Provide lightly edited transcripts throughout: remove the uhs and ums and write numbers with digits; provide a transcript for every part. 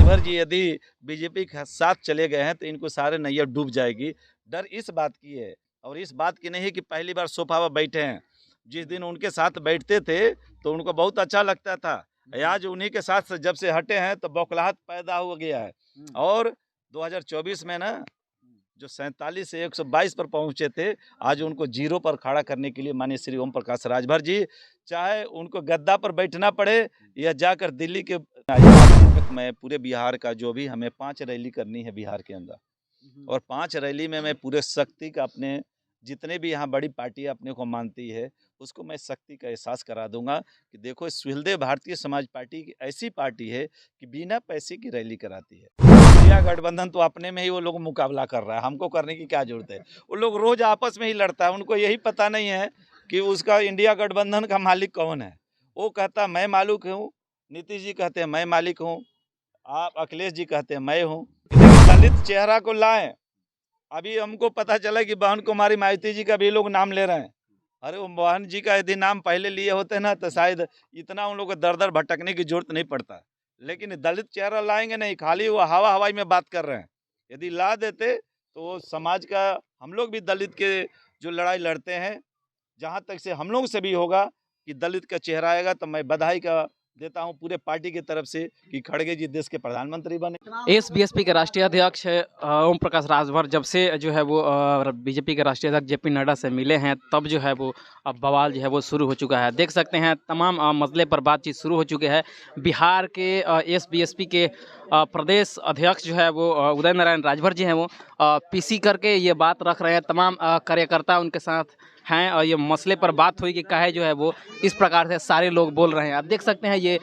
राजभर जी यदि बीजेपी के साथ चले गए हैं तो इनको सारे नैया डूब जाएगी। डर इस बात की है और इस बात की नहीं कि पहली बार सोफा पर बैठे हैं। जिस दिन उनके साथ बैठते थे तो उनको बहुत अच्छा लगता था। आज उन्हीं के साथ जब से हटे हैं तो बौखलाहट पैदा हो गया है। और 2024 में ना जो 47 से 122 पर पहुंचे थे, आज उनको जीरो पर खड़ा करने के लिए माननीय श्री ओम प्रकाश राजभर जी, चाहे उनको गद्दा पर बैठना पड़े या जाकर दिल्ली के मैं पूरे बिहार का जो भी हमें 5 रैली करनी है बिहार के अंदर, और 5 रैली में मैं पूरे शक्ति का अपने जितने भी यहाँ बड़ी पार्टियाँ अपने को मानती है उसको मैं शक्ति का एहसास करा दूंगा कि देखो सुहेलदेव भारतीय समाज पार्टी की ऐसी पार्टी है कि बिना पैसे की रैली कराती है। इंडिया गठबंधन तो अपने में ही वो लोग मुकाबला कर रहा है, हमको करने की क्या जरूरत है। वो लोग रोज आपस में ही लड़ता है, उनको यही पता नहीं है कि उसका इंडिया गठबंधन का मालिक कौन है। वो कहता मैं मालिक हूँ, नीतीश जी कहते हैं मैं मालिक हूँ, आप अखिलेश जी कहते हैं मैं हूँ। दलित चेहरा को लाएं। अभी हमको पता चला कि बहन कुमारी माइती जी का भी लोग नाम ले रहे हैं। अरे वो बहन जी का यदि नाम पहले लिए होते ना तो शायद इतना उन लोग को दर दर भटकने की जरूरत नहीं पड़ता। लेकिन दलित चेहरा लाएंगे नहीं, खाली वो हवा हवाई में बात कर रहे हैं। यदि ला देते तो वो समाज का, हम लोग भी दलित के जो लड़ाई लड़ते हैं, जहाँ तक से हम लोग से भी होगा कि दलित का चेहरा आएगा तो मैं बधाई का देता हूँ पूरे पार्टी की तरफ से कि खड़गे जी देश के प्रधानमंत्री बने। बीएसपी के राष्ट्रीय अध्यक्ष ओम प्रकाश राजभर जब से जो है वो बीजेपी के राष्ट्रीय अध्यक्ष जेपी नड्डा से मिले हैं तब जो है वो अब बवाल जो है वो शुरू हो चुका है। देख सकते हैं तमाम मसले पर बातचीत शुरू हो चुके हैं। बिहार के बीएसपी के प्रदेश अध्यक्ष जो है वो उदय नारायण राजभर जी हैं, वो पीसी करके ये बात रख रहे हैं। तमाम कार्यकर्ता उनके साथ हैं और ये मसले पर बात हुई कि काहे जो है वो इस प्रकार से सारे लोग बोल रहे हैं। आप देख सकते हैं ये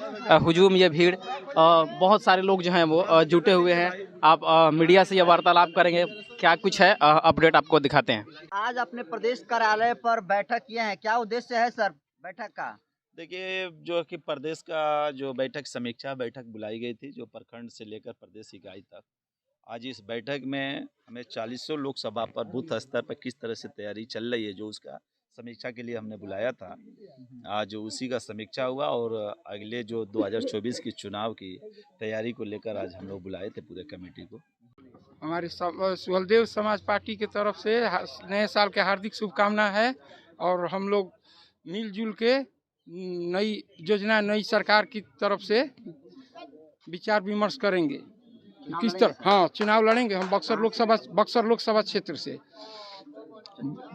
हुजूम, ये भीड़, बहुत सारे लोग जो हैं वो जुटे हुए हैं। आप मीडिया से ये वार्तालाप करेंगे, क्या कुछ है अपडेट आपको दिखाते हैं। आज अपने प्रदेश कार्यालय पर बैठक किए हैं, क्या उद्देश्य है सर बैठक का? देखिए जो कि प्रदेश का जो बैठक समीक्षा बैठक बुलाई गई थी, जो प्रखंड से लेकर प्रदेश इकाई तक, आज इस बैठक में हमें 40 लोकसभा पर बूथ स्तर पर किस तरह से तैयारी चल रही है जो उसका समीक्षा के लिए हमने बुलाया था। आज उसी का समीक्षा हुआ और अगले जो 2024 की चुनाव की तैयारी को लेकर आज हम लोग बुलाए थे पूरे कमेटी को। हमारी सुहेलदेव समाज पार्टी की तरफ से नए साल के हार्दिक शुभकामना है और हम लोग मिलजुल के नई योजना, नई सरकार की तरफ से विचार विमर्श करेंगे किस तरह। हाँ, चुनाव लड़ेंगे हम बक्सर लोकसभा क्षेत्र से,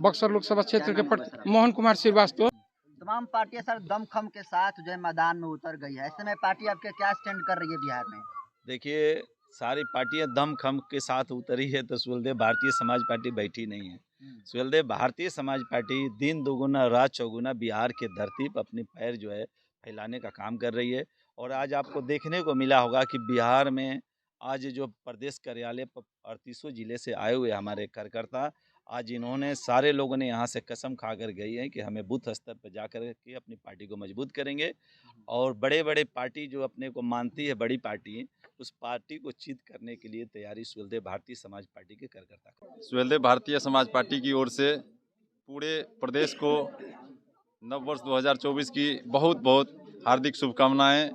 बक्सर लोकसभा क्षेत्र के मोहन कुमार श्रीवास्तव। तमाम पार्टियां सर दमखम के साथ जो है मैदान में उतर गई है, ऐसे में पार्टी आपके क्या स्टैंड कर रही है बिहार में? देखिए सारी पार्टियां दमखम के साथ उतरी है तो सुहेलदेव भारतीय समाज पार्टी बैठी नहीं है। सुहेलदेव भारतीय समाज पार्टी दिन दोगुना रात चौगुना बिहार के धरती पर अपनी पैर जो है फैलाने का काम कर रही है। और आज आपको देखने को मिला होगा कि बिहार में आज जो प्रदेश कार्यालय पर 38 जिले से आए हुए हमारे कार्यकर्ता, आज इन्होंने सारे लोगों ने यहाँ से कसम खाकर गई है कि हमें बूथ स्तर पर जाकर के अपनी पार्टी को मजबूत करेंगे और बड़े बड़े पार्टी जो अपने को मानती है बड़ी पार्टी, उस पार्टी को चित करने के लिए तैयारी सुहेलदेव भारतीय समाज पार्टी के कार्यकर्ता। सुहेलदेव भारतीय समाज पार्टी की ओर से पूरे प्रदेश को नव वर्ष 2024 की बहुत बहुत हार्दिक शुभकामनाएं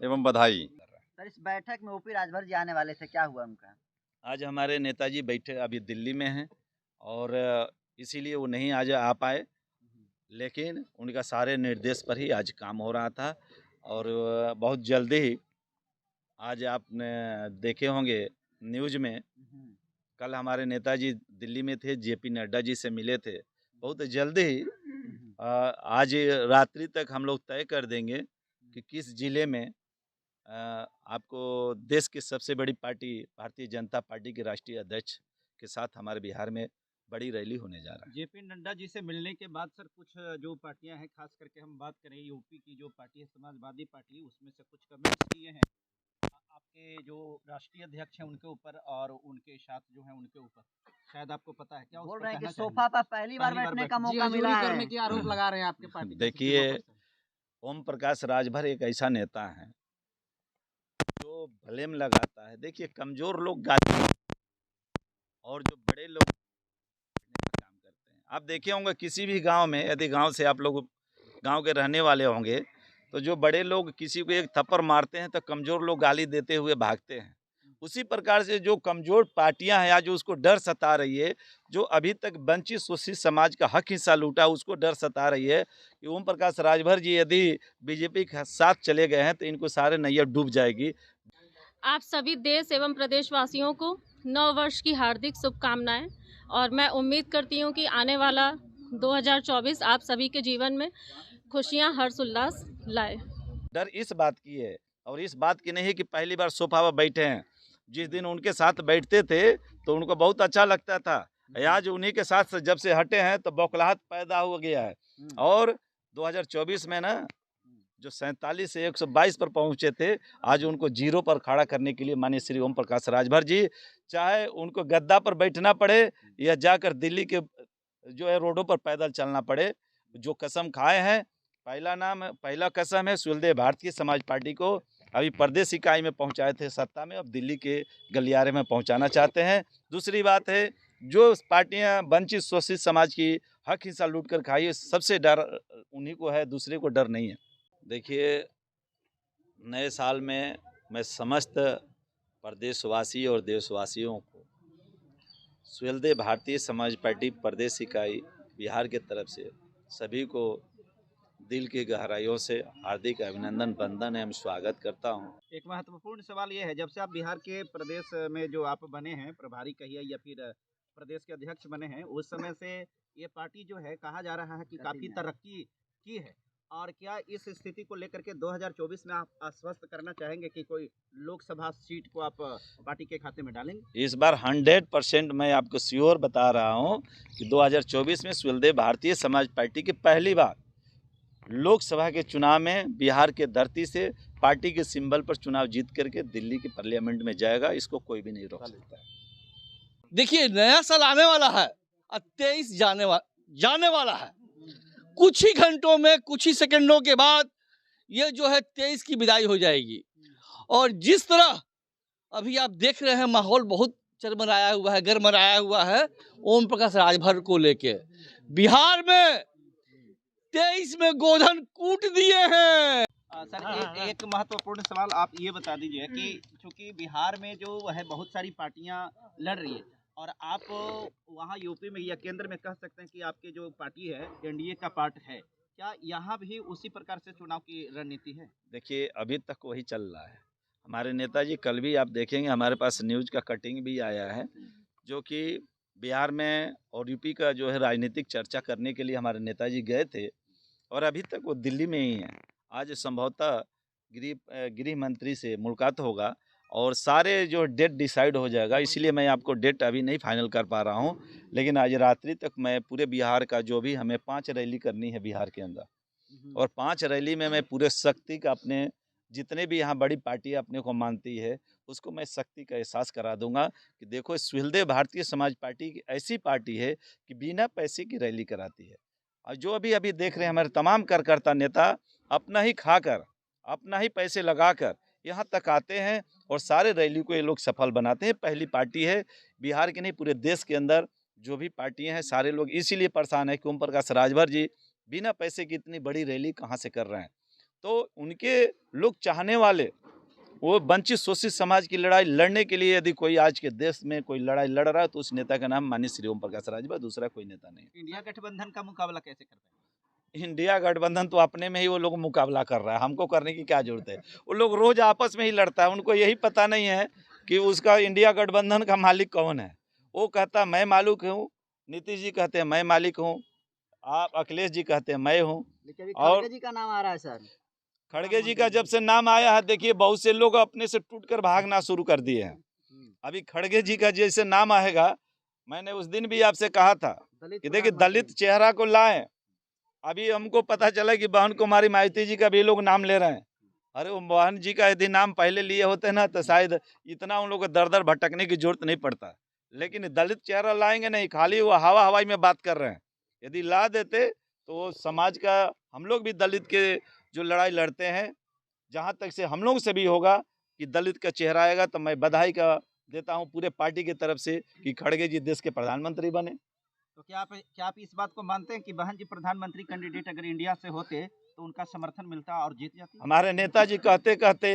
एवं बधाई। सर इस बैठक में ओपी राजभर जी आने वाले थे, क्या हुआ उनका? आज हमारे नेताजी बैठे अभी दिल्ली में हैं और इसीलिए वो नहीं आज आ पाए, लेकिन उनका सारे निर्देश पर ही आज काम हो रहा था। और बहुत जल्दी ही आज आपने देखे होंगे न्यूज में, कल हमारे नेताजी दिल्ली में थे, जेपी नड्डा जी से मिले थे। बहुत जल्दी ही आज रात्रि तक हम लोग तय कर देंगे कि किस जिले में आपको देश की सबसे बड़ी पार्टी भारतीय जनता पार्टी के राष्ट्रीय अध्यक्ष के साथ हमारे बिहार में बड़ी रैली होने जा रहा है। जेपी नड्डा जी से मिलने के बाद सर कुछ जो पार्टियां हैं, खास करके हम बात करें यूपी की जो पार्टी है समाजवादी पार्टी, उसमें से कुछ कमेंट्स किए हैं आपके जो राष्ट्रीय अध्यक्ष हैं उनके ऊपर और उनके साथ जो है उनके ऊपर, शायद आपको पता है क्या? बोल रहे हैं कि सोफा पर पहली बार बैठने का मौका मिला है, करने के आरोप लगा रहे हैं आपके पार्टी। देखिए ओम प्रकाश राजभर एक ऐसा नेता है जो भले में लगाता है। देखिए कमजोर लोग गाते हैं और जो बड़े लोग काम करते हैं। आप देखे होंगे किसी भी गांव में, यदि गांव से आप लोग गांव के रहने वाले होंगे तो जो बड़े लोग किसी को एक थप्पड़ मारते हैं तो कमज़ोर लोग गाली देते हुए भागते हैं। उसी प्रकार से जो कमज़ोर पार्टियां हैं आज उसको डर सता रही है, जो अभी तक वंचित शोषित समाज का हक हिस्सा लूटा उसको डर सता रही है कि ओम प्रकाश राजभर जी यदि बीजेपी के साथ चले गए हैं तो इनको सारे नैया डूब जाएगी। आप सभी देश एवं प्रदेशवासियों को नव वर्ष की हार्दिक शुभकामनाएं और मैं उम्मीद करती हूं कि आने वाला 2024 आप सभी के जीवन में खुशियां हर्ष उल्लास लाए। डर इस बात की है और इस बात की नहीं कि पहली बार सोफा पर बैठे हैं। जिस दिन उनके साथ बैठते थे तो उनको बहुत अच्छा लगता था, आज उन्हीं के साथ जब से हटे हैं तो बौखलाहट पैदा हो गया है। और 2024 में ना जो 47 से 122 पर पहुंचे थे, आज उनको जीरो पर खड़ा करने के लिए माननीय श्री ओम प्रकाश राजभर जी, चाहे उनको गद्दा पर बैठना पड़े या जाकर दिल्ली के जो है रोडों पर पैदल चलना पड़े, जो कसम खाए हैं, पहला कसम है सुहेलदेव भारतीय समाज पार्टी को अभी प्रदेश इकाई में पहुंचाए थे सत्ता में, अब दिल्ली के गलियारे में पहुंचाना चाहते हैं। दूसरी बात है, जो पार्टियां वंचित शोषित समाज की हक हिस्सा लूट कर खाई है, सबसे डर उन्हीं को है, दूसरे को डर नहीं है। देखिए, नए साल में मैं समस्त प्रदेशवासी और देशवासियों को सुहेलदेव भारतीय समाज पार्टी प्रदेश इकाई बिहार के तरफ से सभी को दिल की गहराइयों से हार्दिक अभिनंदन वंदन एवं स्वागत करता हूं। एक महत्वपूर्ण सवाल ये है, जब से आप बिहार के प्रदेश में जो आप बने हैं, प्रभारी कहिए या फिर प्रदेश के अध्यक्ष बने हैं, उस समय से ये पार्टी जो है कहा जा रहा है कि काफ़ी तरक्की की है, और क्या इस स्थिति को लेकर के 2024 में आप आश्वस्त करना चाहेंगे कि कोई लोकसभा सीट को आप पार्टी के खाते में डालेंगे? इस बार 100% मैं आपको श्योर बता रहा हूं कि 2024 में सुहेलदेव भारतीय समाज पार्टी की पहली बार लोकसभा के चुनाव में बिहार के धरती से पार्टी के सिंबल पर चुनाव जीत करके दिल्ली के पार्लियामेंट में जाएगा, इसको कोई भी नहीं रोक सकता है। देखिए, नया साल आने वाला है और 23 जाने वाला है। कुछ ही घंटों में, कुछ ही सेकंडों के बाद ये जो है 23 की विदाई हो जाएगी। और जिस तरह अभी आप देख रहे हैं माहौल बहुत चरमराया हुआ है, गरमराया हुआ है ओम प्रकाश राजभर को लेके। बिहार में 23 में गोधन कूट दिए हैं। सर, एक महत्वपूर्ण सवाल आप ये बता दीजिए कि चूंकि बिहार में जो है बहुत सारी पार्टियां लड़ रही है और आप वहां यूपी में या केंद्र में कह सकते हैं कि आपकी जो पार्टी है एनडीए का पार्ट है, क्या यहाँ भी उसी प्रकार से चुनाव की रणनीति है? देखिए, अभी तक वही चल रहा है। हमारे नेताजी, कल भी आप देखेंगे हमारे पास न्यूज़ का कटिंग भी आया है, जो कि बिहार में और यूपी का जो है राजनीतिक चर्चा करने के लिए हमारे नेताजी गए थे और अभी तक वो दिल्ली में ही हैं। आज संभवतः गृह मंत्री से मुलाकात होगा और सारे जो डेट डिसाइड हो जाएगा, इसलिए मैं आपको डेट अभी नहीं फाइनल कर पा रहा हूं, लेकिन आज रात्रि तक मैं पूरे बिहार का जो भी हमें 5 रैली करनी है बिहार के अंदर, और 5 रैली में मैं पूरे शक्ति का अपने जितने भी यहाँ बड़ी पार्टियाँ अपने को मानती है उसको मैं शक्ति का एहसास करा दूंगा कि देखो, सुहेलदेव भारतीय समाज पार्टी की ऐसी पार्टी है कि बिना पैसे की रैली कराती है। और जो अभी देख रहे हैं हमारे तमाम कार्यकर्ता नेता अपना ही खाकर, अपना ही पैसे लगाकर यहाँ तक आते हैं और सारे रैली को ये लोग सफल बनाते हैं। पहली पार्टी है बिहार के नहीं, पूरे देश के अंदर जो भी पार्टियां हैं सारे लोग इसीलिए परेशान है कि ओम प्रकाश राजभर जी बिना पैसे की इतनी बड़ी रैली कहाँ से कर रहे हैं। तो उनके लोग चाहने वाले वो वंचित शोषित समाज की लड़ाई लड़ने के लिए यदि कोई आज के देश में कोई लड़ाई लड़ रहा है तो उस नेता का नाम माननीय श्री ओम प्रकाश राजभर, दूसरा कोई नेता नहीं। इंडिया गठबंधन का मुकाबला कैसे करते हैं? इंडिया गठबंधन तो अपने में ही वो लोग मुकाबला कर रहा है, हमको करने की क्या जरूरत है। वो लोग रोज आपस में ही लड़ता है, उनको यही पता नहीं है कि उसका इंडिया गठबंधन का मालिक कौन है। वो कहता मैं मालिक हूँ, नीतीश जी कहते हैं मैं मालिक हूँ, आप अखिलेश जी कहते हैं मैं हूँ, और जी का नाम आ रहा है सर। खड़गे जी का जब से नाम आया है, देखिए बहुत से लोग अपने से टूटकर भागना शुरू कर दिए हैं। अभी खड़गे जी का जैसे नाम आएगा, मैंने उस दिन भी आपसे कहा था कि देखिए दलित चेहरा को लाएं। अभी हमको पता चला कि बहन कुमारी माइती जी का भी लोग नाम ले रहे हैं। अरे वो बहन जी का यदि नाम पहले लिए होते ना तो शायद इतना उन लोगों को दर दर भटकने की जरूरत नहीं पड़ता, लेकिन दलित चेहरा लाएंगे नहीं, खाली वो हवाई में बात कर रहे हैं। यदि ला देते तो समाज का, हम लोग भी दलित के जो लड़ाई लड़ते हैं, जहाँ तक से हम लोग से भी होगा कि दलित का चेहरा आएगा तो मैं बधाई का देता हूँ पूरे पार्टी की तरफ से कि खड़गे जी देश के प्रधानमंत्री बने। तो क्या आप इस बात को मानते हैं कि बहन जी प्रधानमंत्री कैंडिडेट अगर इंडिया से होते तो उनका समर्थन मिलता और जीत जाती। हमारे नेताजी कहते कहते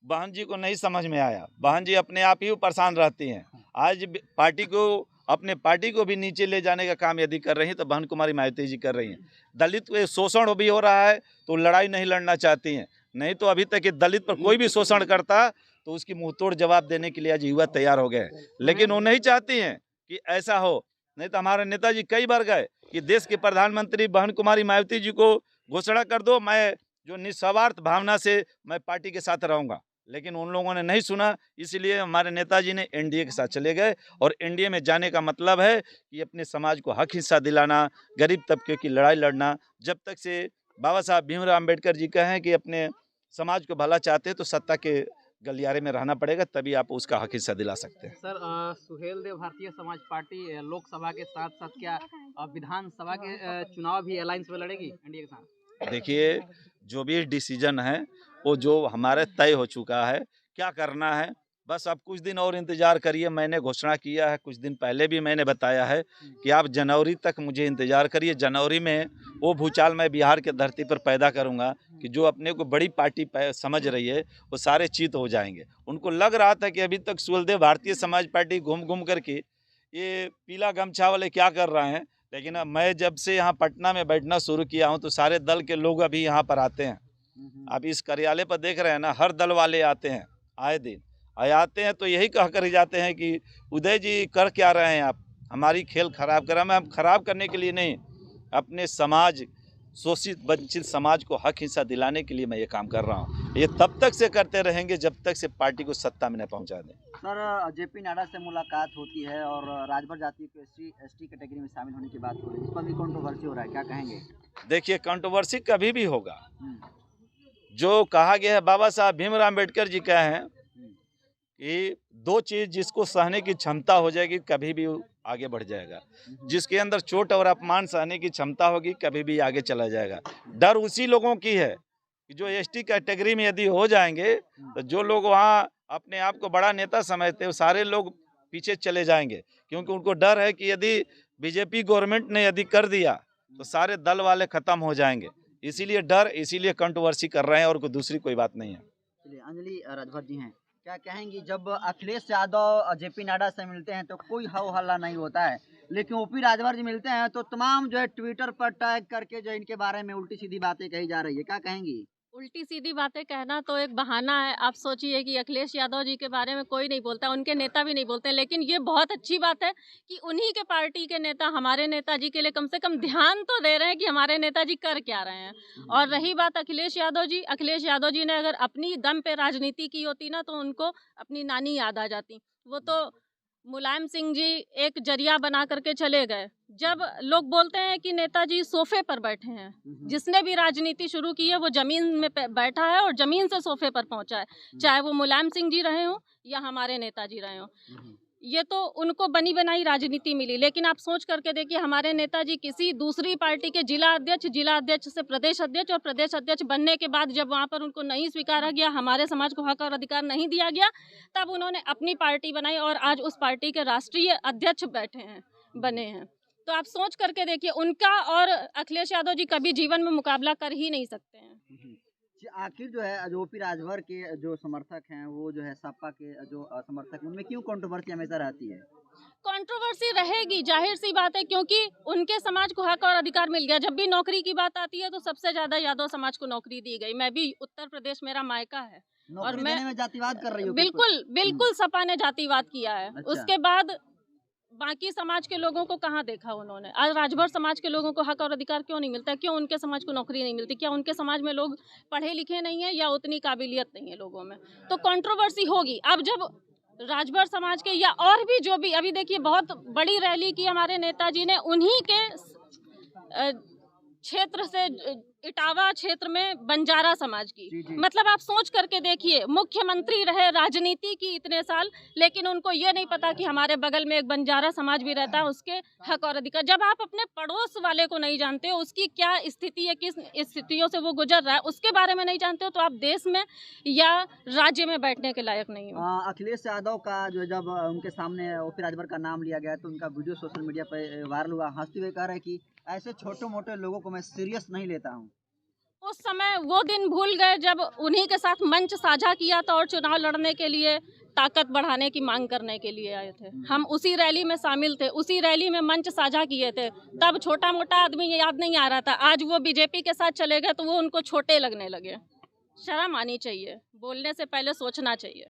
बहन जी को नहीं समझ में आया, बहन जी अपने आप ही परेशान रहती हैं। आज पार्टी को, अपने पार्टी को भी नीचे ले जाने का काम यदि कर रही हैं तो बहन कुमारी मायावती जी कर रही हैं। दलित पे शोषण भी हो रहा है तो लड़ाई नहीं लड़ना चाहती हैं, नहीं तो अभी तक दलित पर कोई भी शोषण करता तो उसकी मुंहतोड़ जवाब देने के लिए आज युवा तैयार हो गए, लेकिन वो नहीं चाहती हैं कि ऐसा हो। नहीं तो हमारे नेताजी कई बार गए कि देश के प्रधानमंत्री बहन कुमारी मायावती जी को घोषणा कर दो, मैं जो निस्वार्थ भावना से मैं पार्टी के साथ रहूंगा, लेकिन उन लोगों ने नहीं सुना। इसलिए हमारे नेताजी ने एनडीए के साथ चले गए, और एनडीए में जाने का मतलब है कि अपने समाज को हक हिस्सा दिलाना, गरीब तबके की लड़ाई लड़ना। जब तक से बाबा साहब भीमराव अम्बेडकर जी कहें कि अपने समाज को भला चाहते हैं तो सत्ता के गलियारे में रहना पड़ेगा, तभी आप उसका हक हिस्सा दिला सकते हैं। सर सुहेल देव भारतीय समाज पार्टी लोकसभा के साथ साथ क्या विधानसभा के चुनाव भी अलायंस में लड़ेगी एनडीए के साथ? देखिए, जो भी डिसीजन है वो जो हमारे तय हो चुका है, क्या करना है बस आप कुछ दिन और इंतज़ार करिए। मैंने घोषणा किया है, कुछ दिन पहले भी मैंने बताया है कि आप जनवरी तक मुझे इंतज़ार करिए। जनवरी में वो भूचाल मैं बिहार के धरती पर पैदा करूंगा कि जो अपने को बड़ी पार्टी समझ रही है वो सारे चित हो जाएंगे। उनको लग रहा था कि अभी तक सुहेलदेव भारतीय समाज पार्टी घूम घूम करके ये पीला गमछा वाले क्या कर रहे हैं, लेकिन अब मैं जब से यहाँ पटना में बैठना शुरू किया हूँ तो सारे दल के लोग अभी यहाँ पर आते हैं। आप इस कार्यालय पर देख रहे हैं ना, हर दल वाले आते हैं, आए दिन आते हैं तो यही कह कर जाते हैं कि उदय जी कर क्या रहे हैं आप, हमारी खेल खराब कर रहे हैं। हम खराब करने के लिए नहीं, अपने समाज, शोषित वंचित समाज को हक हिस्सा दिलाने के लिए मैं ये काम कर रहा हूँ। ये तब तक से करते रहेंगे जब तक से पार्टी को सत्ता में न पहुँचा दें। सर, जेपी नड्डा से मुलाकात होती है और राजभर जाति को एसटी कैटेगरी में शामिल होने की बात हो रही है, इस पर भी कंट्रोवर्सी हो रहा है, क्या कहेंगे? देखिए, कंट्रोवर्सी कभी भी होगा। जो कहा गया है, बाबा साहब भीमराव अम्बेडकर जी कहे हैं कि दो चीज़ जिसको सहने की क्षमता हो जाएगी कभी भी आगे बढ़ जाएगा, जिसके अंदर चोट और अपमान सहने की क्षमता होगी कभी भी आगे चला जाएगा। डर उसी लोगों की है कि जो एसटी कैटेगरी में यदि हो जाएंगे तो जो लोग वहाँ अपने आप को बड़ा नेता समझते हैं वो सारे लोग पीछे चले जाएंगे, क्योंकि उनको डर है कि यदि बीजेपी गवर्नमेंट ने यदि कर दिया तो सारे दल वाले खत्म हो जाएंगे। इसीलिए डर, इसीलिए कंट्रोवर्सी कर रहे हैं, और कोई दूसरी कोई बात नहीं है। चलिए, अंजलि राजभर जी हैं, क्या कहेंगी? जब अखिलेश यादव जेपी नड्डा से मिलते हैं तो कोई हो हल्ला नहीं होता है, लेकिन ओपी राजभर जी मिलते हैं तो तमाम जो है ट्विटर पर टैग करके जो इनके बारे में उल्टी सीधी बातें कही जा रही है, क्या कहेंगी? उल्टी सीधी बातें कहना तो एक बहाना है। आप सोचिए कि अखिलेश यादव जी के बारे में कोई नहीं बोलता, उनके नेता भी नहीं बोलते, लेकिन ये बहुत अच्छी बात है कि उन्हीं के पार्टी के नेता हमारे नेताजी के लिए कम से कम ध्यान तो दे रहे हैं कि हमारे नेताजी कर क्या रहे हैं। और रही बात अखिलेश यादव जी ने अगर अपनी दम पे राजनीति की होती ना तो उनको अपनी नानी याद आ जाती। वो तो मुलायम सिंह जी एक जरिया बना करके चले गए। जब लोग बोलते हैं कि नेताजी सोफे पर बैठे हैं, जिसने भी राजनीति शुरू की है वो जमीन में बैठा है और जमीन से सोफे पर पहुंचा है, चाहे वो मुलायम सिंह जी रहे हों या हमारे नेताजी रहे हों। ये तो उनको बनी बनाई राजनीति मिली, लेकिन आप सोच करके देखिए हमारे नेताजी किसी दूसरी पार्टी के जिला अध्यक्ष से प्रदेश अध्यक्ष और प्रदेश अध्यक्ष बनने के बाद जब वहाँ पर उनको नहीं स्वीकारा गया, हमारे समाज को हक और अधिकार नहीं दिया गया, तब उन्होंने अपनी पार्टी बनाई और आज उस पार्टी के राष्ट्रीय अध्यक्ष बने हैं। तो आप सोच करके देखिए, उनका और अखिलेश यादव जी कभी जीवन में मुकाबला कर ही नहीं सकते हैं। आखिर जो है ओपी राजभर के जो समर्थक हैं वो जो है सपा के जो समर्थक हैं, उनमें क्यों कंट्रोवर्सी हमेशा रहती है? कंट्रोवर्सी रहेगी, जाहिर सी बात है, क्योंकि उनके समाज को हक और अधिकार मिल गया। जब भी नौकरी की बात आती है तो सबसे ज्यादा यादव समाज को नौकरी दी गई। मैं भी उत्तर प्रदेश मेरा मायका है और मैं जातिवाद कर रही हूँ। बिल्कुल सपा ने जातिवाद किया है। अच्छा। उसके बाद बाकी समाज के लोगों को कहाँ देखा उन्होंने? आज राजभर समाज के लोगों को हक और अधिकार क्यों नहीं मिलता? क्यों उनके समाज को नौकरी नहीं मिलती? क्या उनके समाज में लोग पढ़े लिखे नहीं है या उतनी काबिलियत नहीं है लोगों में? तो कंट्रोवर्सी होगी। अब जब राजभर समाज के या और भी जो भी, अभी देखिए बहुत बड़ी रैली की हमारे नेताजी ने उन्हीं के क्षेत्र से, इटावा क्षेत्र में बंजारा समाज की। मतलब आप सोच करके देखिए, मुख्यमंत्री रहे राजनीति की इतने साल, लेकिन उनको ये नहीं पता कि हमारे बगल में एक बंजारा समाज भी रहता है, उसके हक और अधिकार। जब आप अपने पड़ोस वाले को नहीं जानते हो, उसकी क्या स्थिति है, किस स्थितियों से वो गुजर रहा है, उसके बारे में नहीं जानते हो, तो आप देश में या राज्य में बैठने के लायक नहीं हो। अखिलेश यादव का जो जब उनके सामने ओपी राजभर का नाम लिया गया तो उनका वीडियो सोशल मीडिया पर वायरल हुआ, हंसते हुए कह रहे कि ऐसे छोटे मोटे लोगों को मैं सीरियस नहीं लेता हूँ। उस समय वो दिन भूल गए जब उन्हीं के साथ मंच साझा किया था और चुनाव लड़ने के लिए ताकत बढ़ाने की मांग करने के लिए आए थे। हम उसी रैली में शामिल थे, उसी रैली में मंच साझा किए थे। तब छोटा मोटा आदमी याद नहीं आ रहा था, आज वो बीजेपी के साथ चले गए तो वो उनको छोटे लगने लगे। शर्म आनी चाहिए, बोलने से पहले सोचना चाहिए।